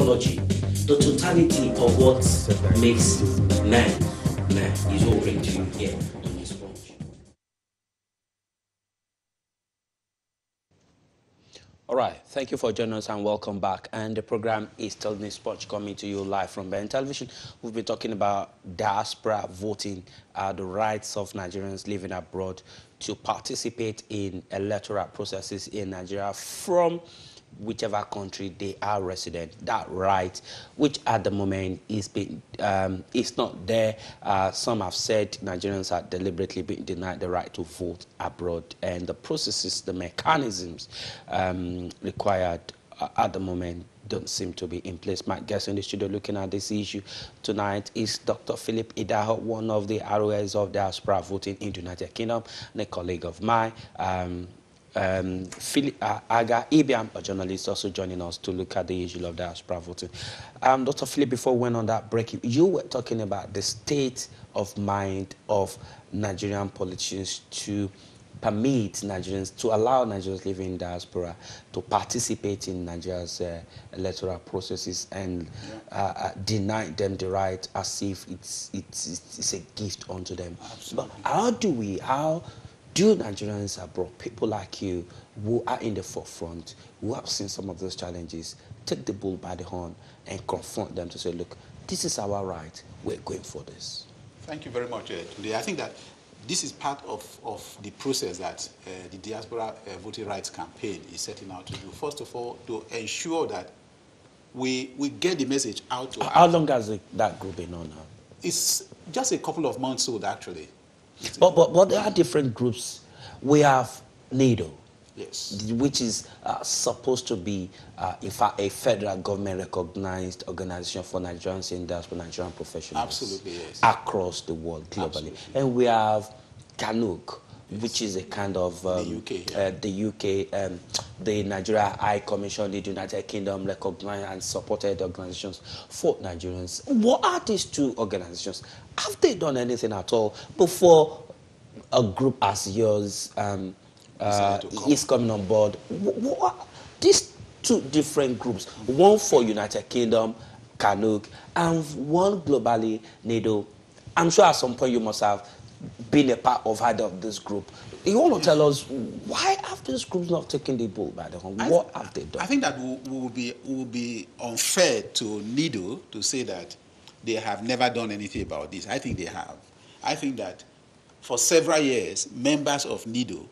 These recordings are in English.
technology, the totality of what makes man is what we bring to you here on Newspunch. All right, thank you for joining us and welcome back. And the program is still Newspunch, coming to you live from BN Television. We've been talking about diaspora voting, the rights of Nigerians living abroad to participate in electoral processes in Nigeria from whichever country they are resident. That right, which at the moment is not there. Some have said Nigerians are deliberately being denied the right to vote abroad, and the processes, the mechanisms required at the moment don't seem to be in place. My guest in the studio looking at this issue tonight is Dr. Philip Idaho, one of the ROs of diaspora voting in the United Kingdom, and a colleague of mine. Philip Aga Ibiam, a journalist, also joining us to look at the issue of diaspora voting. Dr. Philip, before we went on that break, you were talking about the state of mind of Nigerian politicians to permit Nigerians, to allow Nigerians living in diaspora to participate in Nigeria's electoral processes and deny them the right as if it's a gift unto them. Absolutely. But how do Nigerians abroad, people like you, who are in the forefront, who have seen some of those challenges, take the bull by the horn and confront them to say, look, this is our right, we're going for this? Thank you very much, Tunde. I think that this is part of the process that the Diaspora Voting Rights Campaign is setting out to do. First of all, to ensure that we get the message out to How long has that group been on now? It's just a couple of months old, actually. But there are different groups. We have NATO, yes, which is supposed to be, in fact, a federal government-recognized organization for Nigerians in diaspora, Nigerian professionals. Absolutely, yes. Across the world, globally. Absolutely. And we have CANUC, which is a kind of the UK, the Nigeria High Commission, the United Kingdom recognized and supported organizations for Nigerians. What are these two organizations? Have they done anything at all before a group as yours is coming on board? These two different groups, one for United Kingdom, CANUC, and one globally, NATO. I'm sure at some point you must have been a part of either of this group. You want to tell us, why have these groups not taken the bull by the horn? What have they done? I think that will be unfair to NIDO to say that they have never done anything about this. I think they have. I think that for several years, members of NIDO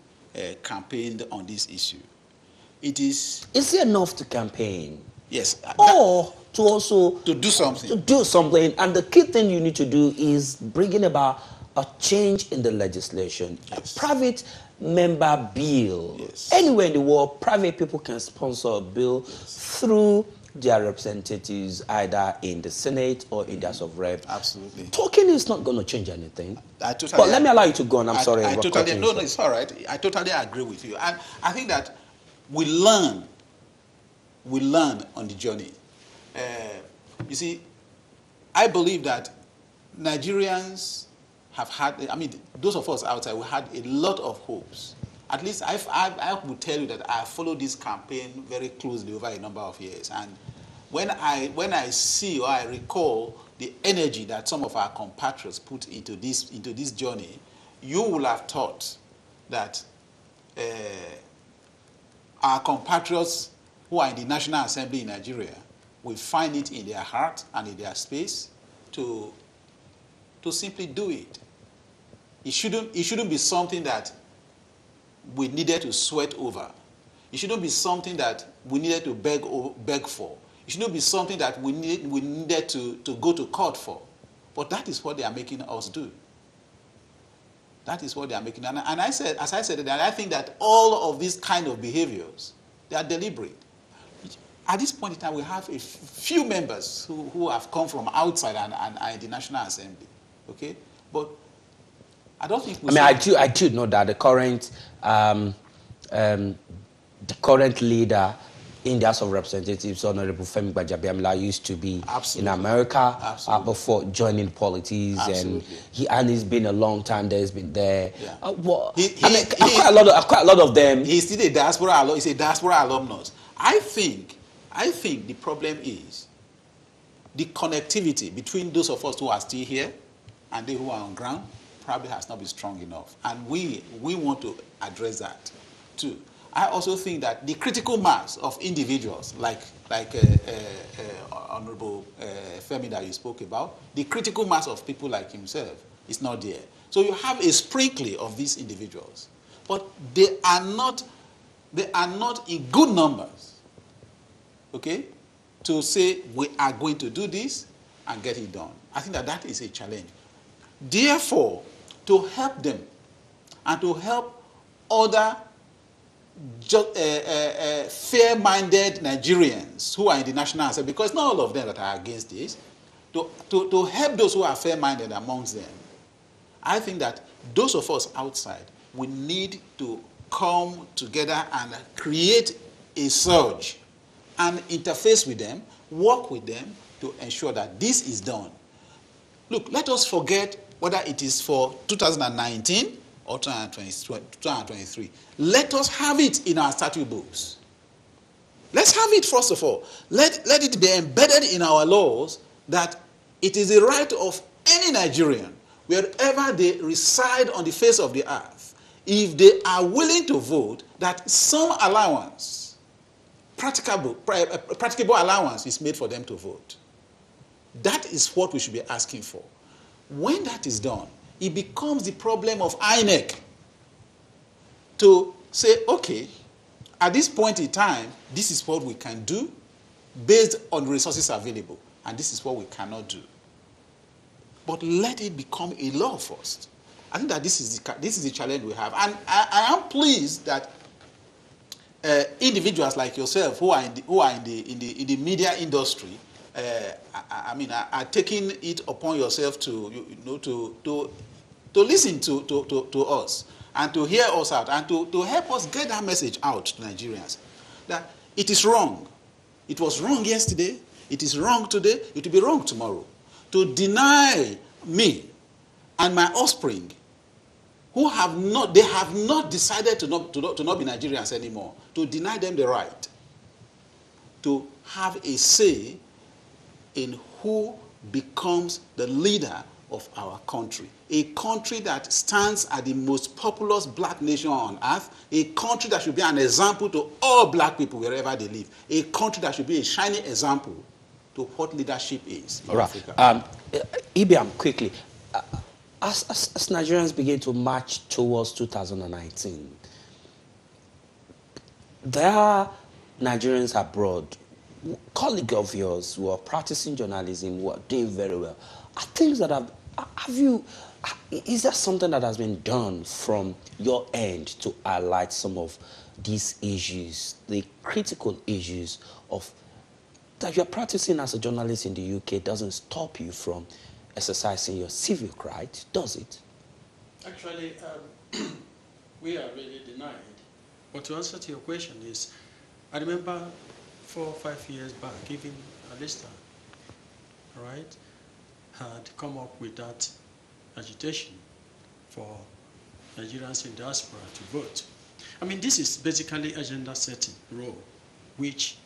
campaigned on this issue. Is it enough to campaign? Yes. Or to also to do something. To do something. And the key thing you need to do is bringing about a change in the legislation. Yes. A private member bill. Yes. Anywhere in the world, private people can sponsor a bill through their representatives, either in the Senate or in the House of Rep. Absolutely. Talking is not going to change anything. But let me allow you to go on. I'm sorry. No, it's all right. I totally agree with you. And I think that we learn on the journey. You see, I believe that Nigerians have had, those of us outside, we had a lot of hopes. At least I would tell you that I followed this campaign very closely over a number of years. And when I see or I recall the energy that some of our compatriots put into this journey, you will have thought that our compatriots who are in the National Assembly in Nigeria will find it in their heart and in their space to simply do it. It shouldn't be something that we needed to sweat over. It shouldn't be something that we needed to beg for. It shouldn't be something that we needed to go to court for. But that is what they are making us do. That is what they are making. And as I said, I think that all of these kind of behaviors, they are deliberate. At this point in time, we have a few members who have come from outside and are in the National Assembly. Okay? But I don't think I do know that the current leader in the House of Representatives, Honorable Femi Gbajabiamila, used to be in America before joining politics. Absolutely. And he's been a long time there. He's been there. Yeah. Quite a lot of them. He's still a diaspora. He's a diaspora alumnus. I think the problem is the connectivity between those of us who are still here and they who are on ground probably has not been strong enough. And we want to address that too. I also think that the critical mass of individuals, like Honorable Femi that you spoke about, the critical mass of people like himself is not there. So you have a sprinkling of these individuals, but they are not in good numbers, okay, to say we are going to do this and get it done. I think that is a challenge. Therefore, to help them and to help other fair-minded Nigerians who are in the National Assembly, because not all of them that are against this, to help those who are fair-minded amongst them, I think that those of us outside, we need to come together and create a surge and interface with them, work with them to ensure that this is done. Look, let us forget whether it is for 2019 or 2023. Let us have it in our statute books. Let's have it first of all. Let it be embedded in our laws that it is the right of any Nigerian, wherever they reside on the face of the earth, if they are willing to vote, that some allowance, practicable allowance is made for them to vote. That is what we should be asking for. When that is done, it becomes the problem of INEC to say, okay, at this point in time, this is what we can do based on resources available, and this is what we cannot do. But let it become a law first. I think that this is the challenge we have. And I am pleased that individuals like yourself who are in the media industry, are taking it upon yourself to listen to us and to hear us out and to help us get that message out to Nigerians that it is wrong. It was wrong yesterday. It is wrong today. It will be wrong tomorrow. To deny me and my offspring, who have not decided to not be Nigerians anymore, to deny them the right to have a say in who becomes the leader of our country. A country that stands as the most populous black nation on earth, a country that should be an example to all black people wherever they live, a country that should be a shining example to what leadership is in Africa. Ibiam, quickly, as Nigerians begin to march towards 2019, there are Nigerians abroad, colleagues of yours who are practicing journalism, who are doing very well. Are things that is there something that has been done from your end to highlight some of these issues, the critical issues of that you're practicing as a journalist in the UK doesn't stop you from exercising your civic right, does it? Actually, we are really denied. But to answer to your question is, I remember 4 or 5 years back, even Alista, right, had come up with that agitation for Nigerians in diaspora to vote. I mean, this is basically agenda setting role, which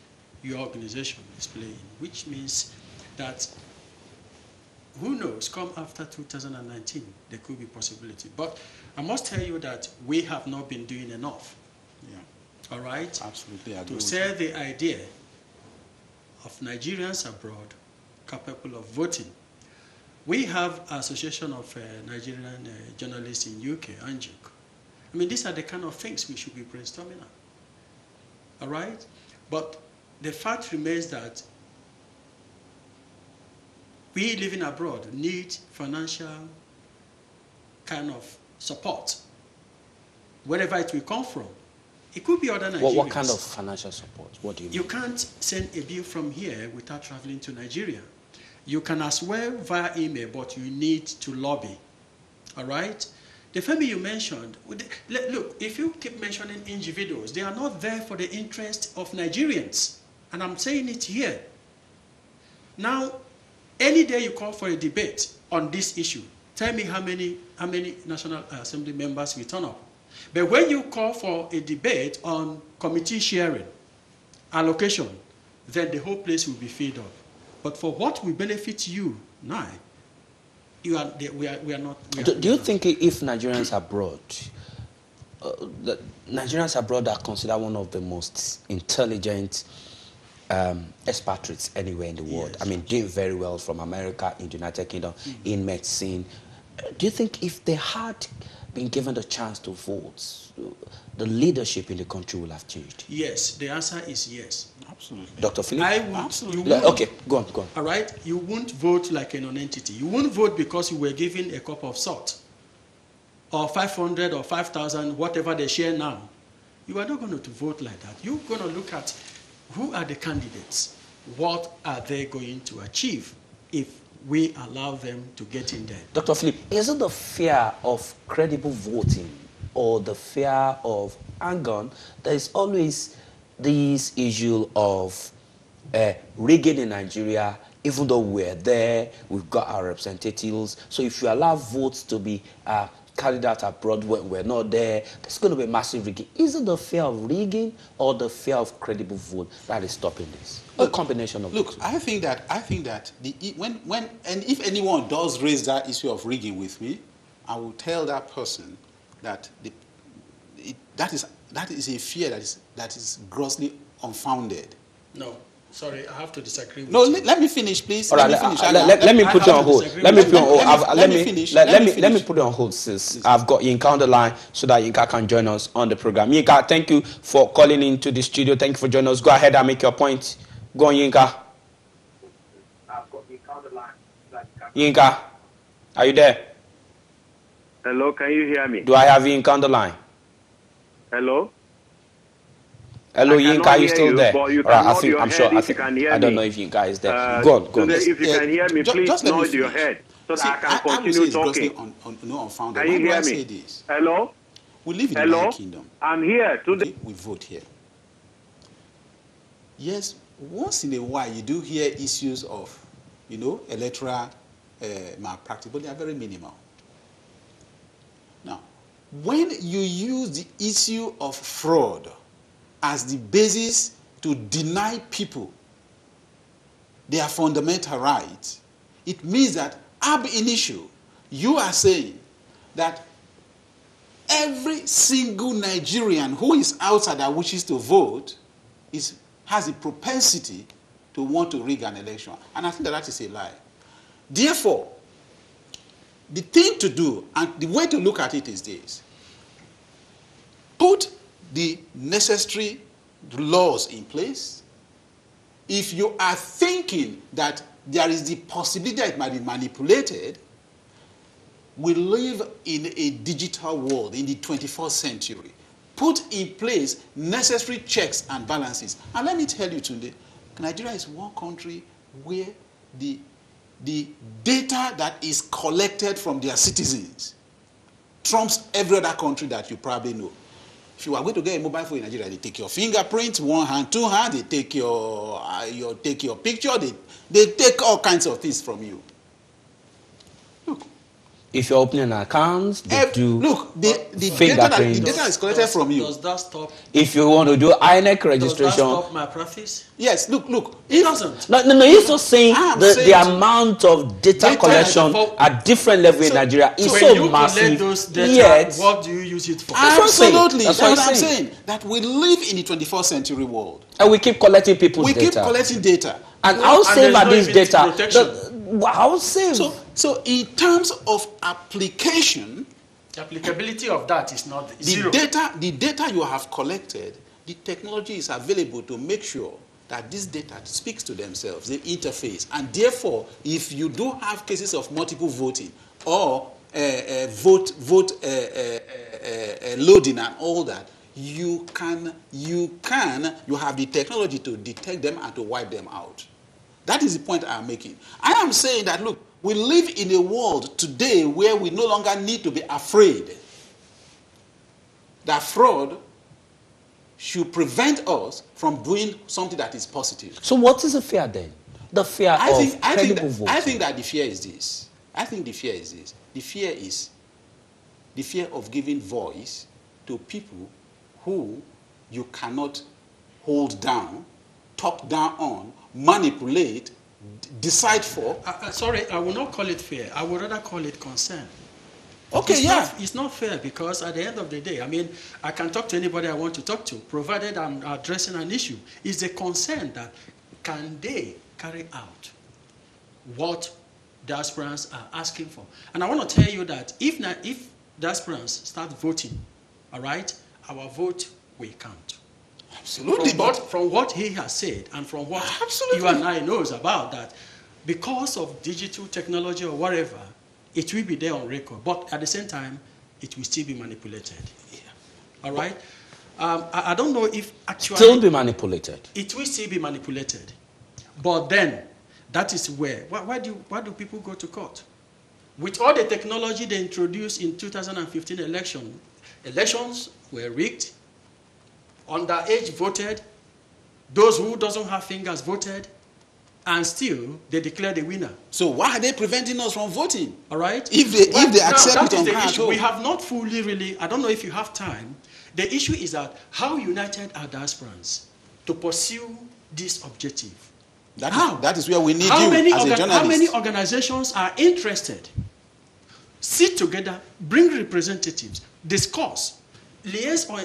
your organization is playing, which means that, who knows, come after 2019, there could be possibility. But I must tell you that we have not been doing enough. Yeah. All right? Absolutely. To sell the idea of Nigerians abroad capable of voting. We have Association of Nigerian Journalists in UK, ANJUC. I mean, these are the kind of things we should be brainstorming on. All right? But the fact remains that we living abroad need financial kind of support, wherever it will come from. It could be other Nigerians. What kind of financial support? What do you mean? You can't send a bill from here without traveling to Nigeria. You can as well via email, but you need to lobby. All right? The family you mentioned, look, if you keep mentioning individuals, they are not there for the interest of Nigerians. And I'm saying it here. Now, any day you call for a debate on this issue, tell me how many National Assembly members will turn up. But when you call for a debate on committee sharing, allocation, then the whole place will be filled up. But for what will benefit you now, we are not. Do you think if Nigerians abroad, the Nigerians abroad are considered one of the most intelligent expatriates anywhere in the world? Yes. I mean, doing very well from America, in the United Kingdom, in medicine. Do you think if they had been given the chance to vote, the leadership in the country will have changed? Yes, the answer is yes. Absolutely. Dr. Philip? I would. Absolutely. You would- Okay, go on. All right, you won't vote like a non-entity. You won't vote because you were given a cup of salt, or 500 or 5,000, whatever they share now. You are not going to vote like that. You're going to look at who are the candidates, what are they going to achieve if we allow them to get in there. Dr. Philip, is it the fear of credible voting or the fear of anger? There is always this issue of rigging in Nigeria. Even though we're there, we've got our representatives. So if you allow votes to be carried out abroad when we're not there, there's going to be massive rigging. Is it the fear of rigging or the fear of credible vote that is stopping this? A combination of Look, both. I think that and if anyone does raise that issue of rigging with me, I will tell that person that that is a fear that is grossly unfounded. No, sorry, I have to disagree with No, you. let me finish, please. All right, let me put you on hold. Let me put you on hold. Let me put you on hold, sis. I've got Yinka on the line so that Yinka can join us on the program. Yinka, thank you for calling into the studio. Thank you for joining us. Go ahead and make your point. Go on, Yinka. I've got Yinka on the line. Yinka, are you there? Hello, can you hear me? Do I have Yinka on the line? Hello? Hello, I Yinka, cannot are you hear still you, there? but you All right, can nod your I'm head sure. if you can hear I don't me. know if Yinka is there. Go on. Today, if you can hear me, please just let me nod your finish. head so See, that I can would say continue it's grossly talking. unfounded. Can Why you do I hear say me? this? Hello? We live in the Hello? United Kingdom. I'm here today. Okay? We vote here. Yes, once in a while you do hear issues of, electoral malpractice, but they are very minimal. Now, when you use the issue of fraud as the basis to deny people their fundamental rights, it means that ab initio, you are saying that every single Nigerian who is outside that wishes to vote has a propensity to want to rig an election. And I think that is a lie. Therefore, the thing to do, and the way to look at it is this: put the necessary laws in place. If you are thinking that there is the possibility that it might be manipulated, we live in a digital world in the 21st century. Put in place necessary checks and balances. And let me tell you today, Nigeria is one country where the data that is collected from their citizens trumps every other country that you probably know. If you are going to get a mobile phone in Nigeria, they take your fingerprint, one hand, two hands, they take your picture, they take all kinds of things from you. If you're opening an account, they do. Look, the data is collected from you. Does that stop? If you want to do INEC Does that registration, stop malpractice? Yes, look. It doesn't. no. You're just saying saying the amount of data collection at different level in Nigeria is When so you massive. collect those data, Yet, what do you use it for? That's what I'm saying. Absolutely. That's That's what what I'm I'm saying. saying. That we live in the 21st century world. and we keep collecting people's We data. keep collecting data. And No, how and safe there's are no these even data? protection. How safe? So in terms of application, The applicability of that is not the zero. data you have collected, the technology is available to make sure that this data speaks to themselves, they interface. And therefore, if you do have cases of multiple voting or vote loading and all that, you have the technology to detect them and to wipe them out. That is the point I am making. I am saying that, look, we live in a world today where we no longer need to be afraid that fraud should prevent us from doing something that is positive. So what is the fear then? The fear of credible voting. I think that the fear is this. The fear is the fear of giving voice to people who you cannot hold down, talk down on, manipulate, decide for. Sorry, I will not call it fair. I would rather call it concern. Okay, It's not fair because at the end of the day, I mean, I can talk to anybody I want to talk to, provided I'm addressing an issue. It's a concern that can they carry out what diasporans are asking for. And I want to tell you that if diasporans start voting, all right, our vote will count. Absolutely. From what he has said and from what you and I knows about that, because of digital technology or whatever, it will be there on record. But at the same time, it will still be manipulated. Yeah. All right? I don't know if actually... Still be manipulated. It will still be manipulated. But then, that is where... Why do people go to court? With all the technology they introduced in 2015 elections were rigged, underage voted, those who doesn't have fingers voted, and still they declared a winner. So why are they preventing us from voting? All right? If they accept it on hand. We have not fully really, I don't know if you have time. The issue is that how united are diasporans to pursue this objective? That is where we need you as a journalist. How many organizations are interested? Sit together, bring representatives, discuss, liaise or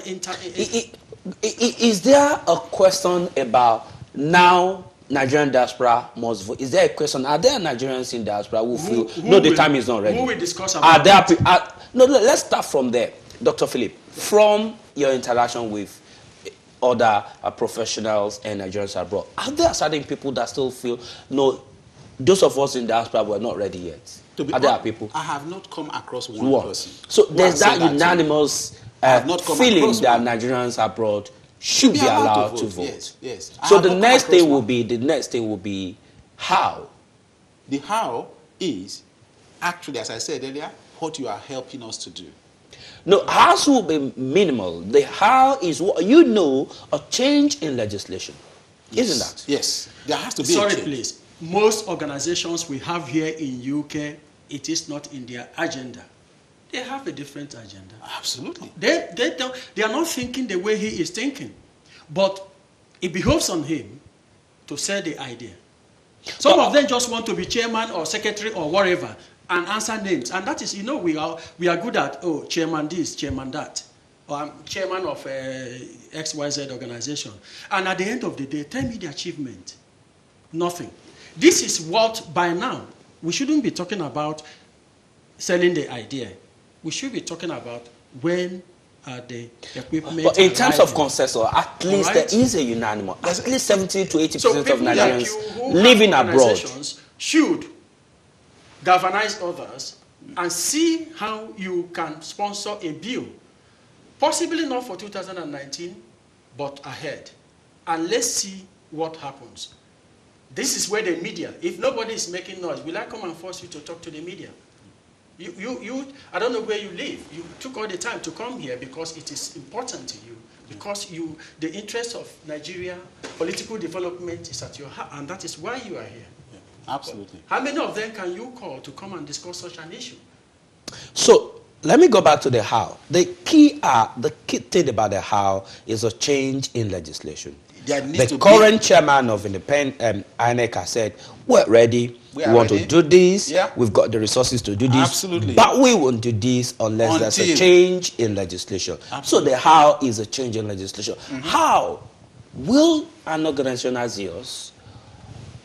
Is there a question about now Nigerian diaspora must vote? Is there a question? Are there Nigerians in diaspora who feel the time is not ready? Who will discuss about no, let's start from there, Dr. Philip. From your interaction with other professionals and Nigerians abroad, are there certain people that still feel no? Those of us in diaspora were not ready yet. Are there people? I have not come across one person. So there's that unanimous feeling that Nigerians abroad should be allowed to vote. Yes. So the next thing will be how. The how is actually, as I said earlier, what you are helping us to do. No, hows will be minimal. The how is what a change in legislation, isn't that? Yes, there has to be. a change. Please. Most organizations we have here in UK, it is not in their agenda. They have a different agenda. Absolutely. They are not thinking the way he is thinking. But it behoves on him to sell the idea. Some of them just want to be chairman or secretary or whatever and answer names. And that is, we are good at, chairman this, chairman that. Or I'm chairman of XYZ organization. And at the end of the day, tell me the achievement. Nothing. This is what, by now, we shouldn't be talking about selling the idea. We should be talking about when the equipment. But in terms of consensus, at least there is a unanimous. At least 70 to 80% of Nigerians living abroad should galvanize others and see how you can sponsor a bill, possibly not for 2019, but ahead, and let's see what happens. This is where the media, if nobody is making noise, will I come and force you to talk to the media? I don't know where you live. You took all the time to come here because it is important to you, because the interest of Nigeria, political development is at your heart, and that is why you are here. Yeah, absolutely. But how many of them can you call to come and discuss such an issue? So let me go back to the how. The key thing about the how is a change in legislation. The current chairman of INEC has said, we're ready. We want to do this. Yeah. We've got the resources to do this. Absolutely. But we won't do this unless there's a change in legislation. Absolutely. So the how is a change in legislation. Mm-hmm. How will an organization as yours,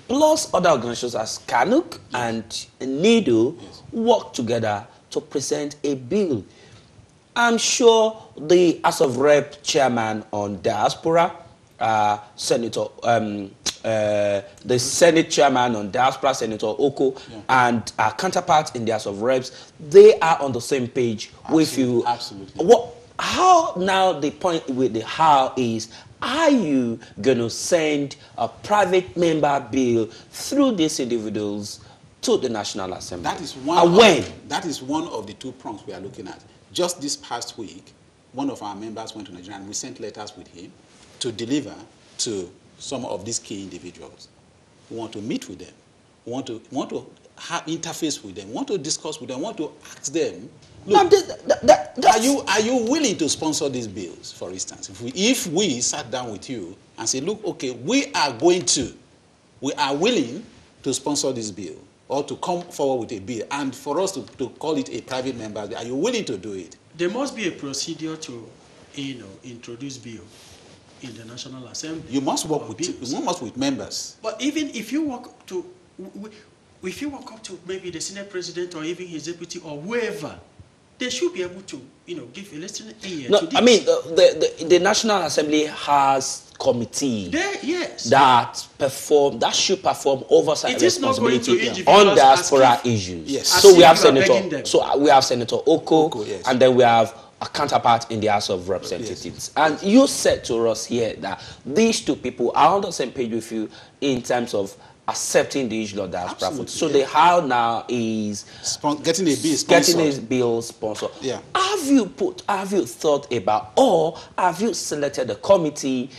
plus other organizations as Kanuk and NIDO, work together to present a bill? I'm sure the House of Rep chairman on diaspora, Senator, the Senate chairman on diaspora, Senator Oko, and our counterparts in the House of Reps, they are on the same page with you. Absolutely. How now the point with the how is, are you going to send a private member bill through these individuals to the National Assembly? That is one. That is one of the two prongs we are looking at. Just this past week, one of our members went to Nigeria and we sent letters with him to deliver to some of these key individuals. We want to meet with them. We want to have interface with them. We want to discuss with them. We want to ask them, look, are you willing to sponsor these bills, for instance? If we sat down with you and said, look, okay, we are willing to sponsor this bill or to come forward with a bill and for us to call it a private member, are you willing to do it? There must be a procedure to, introduce bill in the National Assembly. You must work with members. But even if you walk up to maybe the Senate President or even his deputy or whoever, they should be able to, give a listening ear to this. I mean, the National Assembly has committee that should perform oversight responsibility on diaspora issues. Yes. So we have Senator Oko, yes. And then we have a counterpart in the House of Representatives. Yes. And you said to us here that these two people are on the same page with you in terms of accepting the issue of diaspora vote. So the how now is getting a bill sponsored. Yeah. Have you thought about, or have you selected a committee,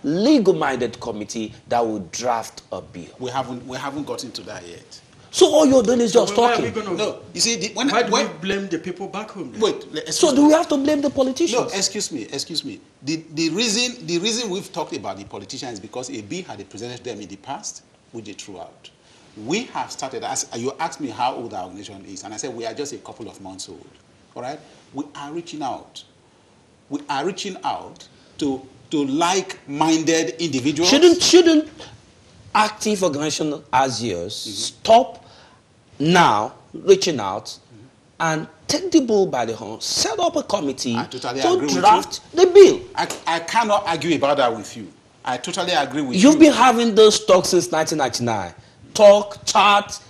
legal-minded committee that will draft a bill? We haven't gotten to that yet. So all you're doing is just talking. No, you see, why do we blame the people back home? Then? Wait, so do we have to blame the politicians? No, excuse me. The reason we've talked about the politicians is because a bill had presented them in the past, which they threw out. We have started, as you asked me how old our organization is, and I said we are just a couple of months old. All right? We are reaching out. We are reaching out to like-minded individuals. Shouldn't active organizations as yours stop now reaching out and take the bull by the horn, set up a committee to draft the bill? I cannot argue about that with you. I totally agree with you. You've been having those talks since 1999. Talk, chat,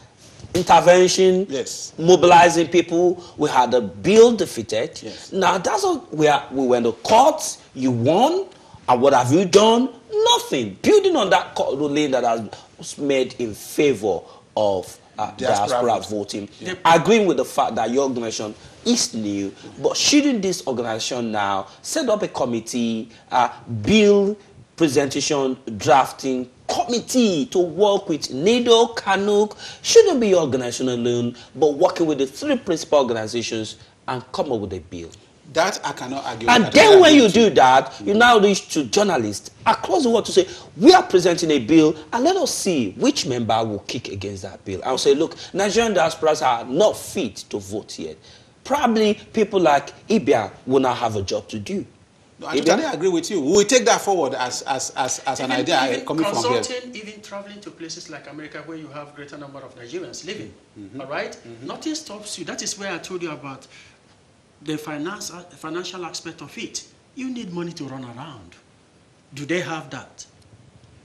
intervention, yes. Mobilizing people. We had a bill defeated. Yes. Now that's what we went to court. You won. And what have you done? Nothing. Building on that court ruling that was made in favor of diaspora voting. Yeah. Agreeing with the fact that your organization is new, but shouldn't this organization now set up a committee, bill presentation, drafting committee to work with NADO, CANUC, shouldn't be your organization alone, but working with the three principal organizations and come up with a bill? That I cannot argue. And then when you do that, you now reach to journalists across the world to say, we are presenting a bill and let us see which member will kick against that bill. I'll say, look, Nigerian diasporas are not fit to vote yet. Probably people like Ibiam will not have a job to do. No, I totally agree with you. We will take that forward as an idea coming from here. Even traveling to places like America where you have greater number of Nigerians living, all right? Nothing stops you. That is where I told you about the financial aspect of it. You need money to run around. Do they have that?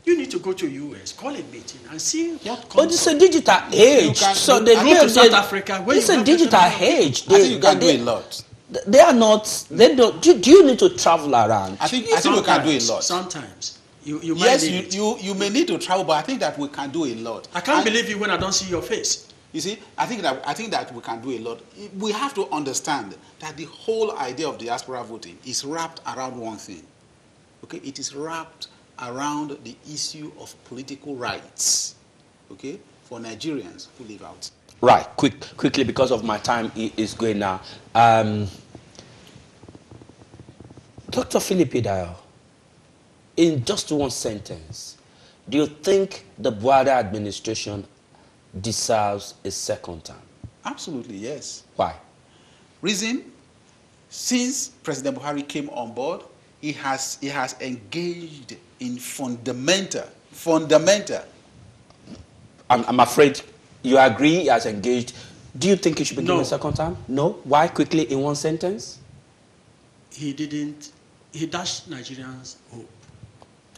You need to go to US, call a meeting, and see what comes. But it's a digital age. So they go to South Africa. It's a digital age. I think you can do a lot. They are not. They don't. Do you need to travel around? I think we can do a lot. Sometimes you yes, you may need to travel, but I think that we can do a lot. I can't believe you when I don't see your face. You see, I think that we can do a lot. We have to understand that the whole idea of diaspora voting is wrapped around one thing. Okay, it is wrapped around the issue of political rights. Okay, for Nigerians who live out. Right, quickly because of my time is going now. Dr. Philip Idaho, in just one sentence, do you think the Buhari administration deserves a second term? Absolutely, yes. Why? Reason? Since President Buhari came on board, he has engaged in fundamental. I'm afraid you agree he has engaged. Do you think he should be given a second time? No. Why? Quickly, in one sentence. He didn't. He dashed Nigerians' hope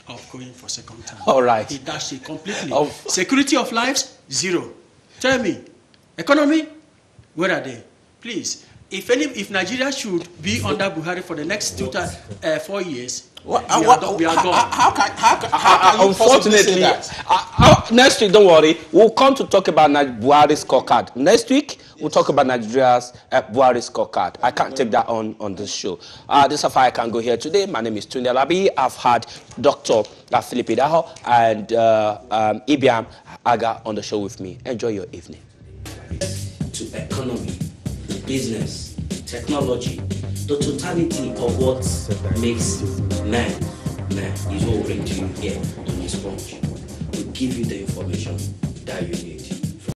of going for second term. All right. He dashed it completely. Security of lives, zero. Tell me, economy, where are they? Please, if Nigeria should be under Buhari for the next 4 years, we are gone. How unfortunately, next week, don't worry, we'll come to talk about Buhari's scorecard. Next week, we'll talk about Nigeria's Buhari's scorecard. I can't take that on this show. This is how far I can go here today. My name is Tunde Alabi. I've had Dr. Philip Idaho and Ibiam Aga on the show with me. Enjoy your evening. To economy, business, technology, the totality of what makes man is what we bring to you here on Newspunch. We give you the information that you